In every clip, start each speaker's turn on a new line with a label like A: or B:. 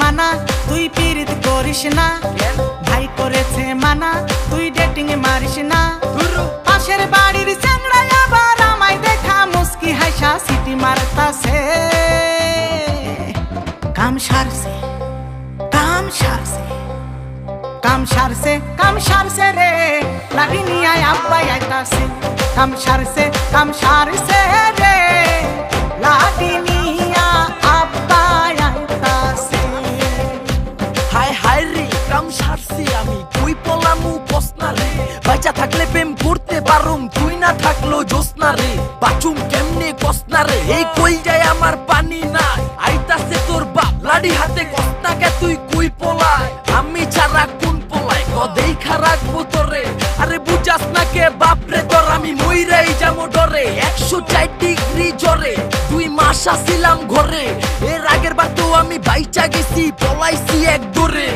A: মানা তুই পীড়িত করিস না, ভাই করেছে মানা তুই ডেটিং মারিস না। পাশের বাড়ির চ্যাংড়া আবার আমায় দেখা মুস্কি হাসা সিটি মারতাছে। কাম সারছে কাম সারছে কাম সারছে কাম সারছে রে, লাঠি নিয়ে আব্বাই আইতাছে। কাম সারছে রে, লাঠি নিয়ে আব্বাই আইতাছে।
B: হায় হায় রে কাম সারছি আমি, তুই পলামু কসনা রে। বাচ্চা থাকলে প্রেম করতে পারুম, তুই না থাকলো জোসনা রে। বাচুম কেমনে কসনা রে, এই কই যায় আমার পানি নাই। আইতাছে তোর বাপ লাড়ি হাতে, কসনাকে তুই কুই পলায়। আমি ছাড়া কোন পলায় দেখা রাখবো তোরে। আরে বুঝাস না কে বাপরে তোর, আমি মইরাই যাবো ডরে। 104 ডিগ্রি জ্বরে 2 মাস আসিলাম ঘরে। এর আগের বার তো আমি বাইচা গেছি, পলাইছি এক দৌড়ে।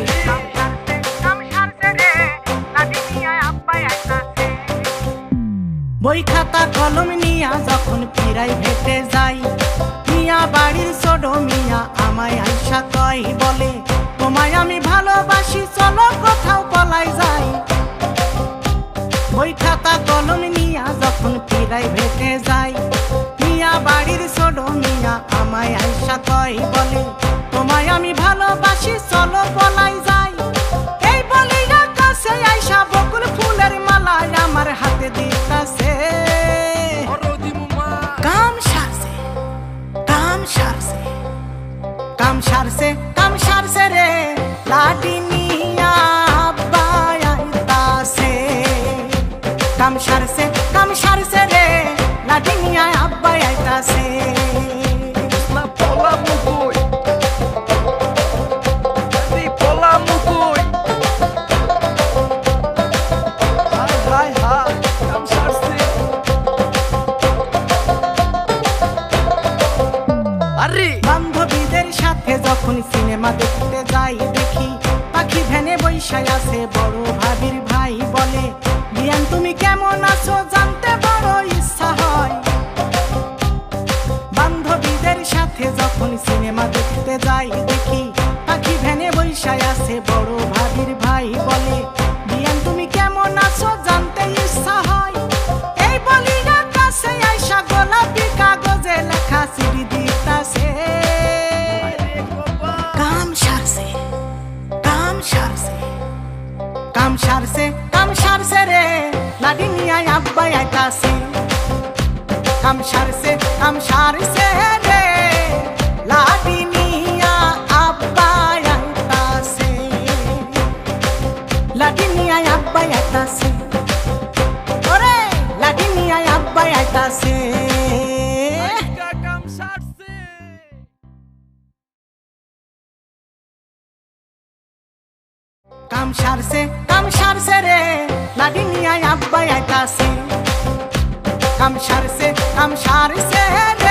A: বই খাতা কলম নিয়া যখন প্রাইভেটে যাই, মিয়া বাড়ির ছোট মিয়া আমায় আইসা কয় বলে, তোমায় আমি ভালোবাসি চলো কোথাও পলাই যাই। বই খাতা কলম নিয়া যখন প্রাইভেটে যাই, মিয়া বাড়ির ছোট মিয়া আমায় আইসা কয় বলে, তোমায় আমি ভালোবাসি চলো পলাই যাই। এই বলি কাছে আইসা বকুল ফুলের মালা আমার হাতে দিতাছে। কাম সারছে কাম সারছে কাম সারছে কাম সারছে রে, লাঠি নিয়া আব্বাই আইতাছে। কাম সারছে রে, লাঠি নিয়া আব্বাই আইতাছে। বান্ধবীদের সাথে যখন সিনেমা দেখতে যাই, দেখি পাখি ভ্যানে বৈশায় আছে বড় ভাবির ভাই বলে, বিয়ান তুমি কেমন আছো জানতে বড় ইচ্ছা হয়। বান্ধবীদের সাথে যখন সিনেমা দেখতে যাই, দেখি পাখি ভ্যানে বৈশায় আছে বড় ভাবির ভাই বলে, বিয়ান তুমি কেমন আছো জানতে ইচ্ছা হয়। এই বলি কাছে আইসা গোলাপি কাগজে লেখা চিঠি দিতাছে। কাম সারছে কাম সারছে রে, লাঠি নিয়ে আব্বাই আইতাছে। কাম সারছে রে, লাঠি নিয়ে আব্বাই আইতাছে। লাঠি নিয়ে আব্বাই আইতাছে, ওরে লাঠি নিয়ে আব্বাই আইতাছে। কাম সারছে রে, লাঠি নিয়ে আব্বাই আইতাছে। কাম সারছে রে।